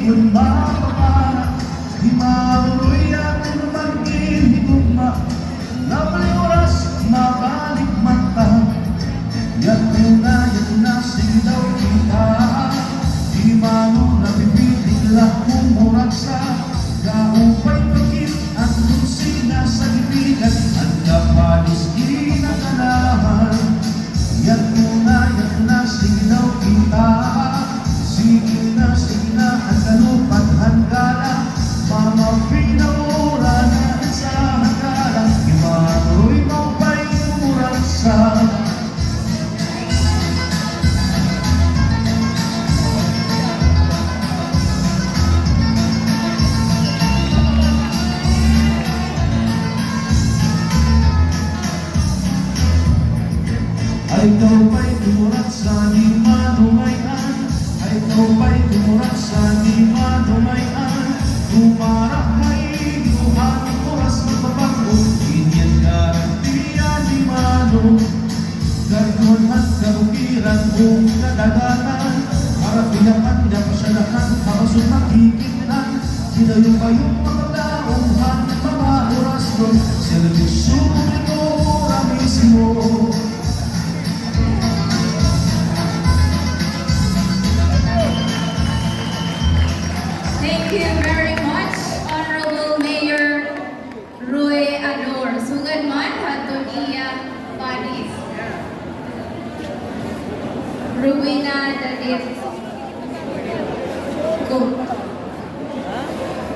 ikon mapapara di mauluy atin mag-inhigugma na pali oras mabalik mata yan na sigaw kita di mano napipitigla kumurag sa kaupay pagkit at lusina sa ibigan at kapalis kinakalahan yan na sigaw kita sige na ang kalupat hangala mga pinaura na sa hangala imaro'y maupay kumurag sa ay ikaw pa'y tumurat sa di manumayan ay ikaw pa'y tumurat sa di manumayan tumarak ay iluhan ang oras magpapago inyan garantiya di mano gagawin at karukiran kung kadagatan para pinakan na pasyalakan kapasok na kikinan sinayo kayong mga taong mga oras doon servisyo ito mismo. Thank you very much, Honorable Mayor Rui Ador. Sugad man, hatun iya Paris. Ruina Dadit. Go.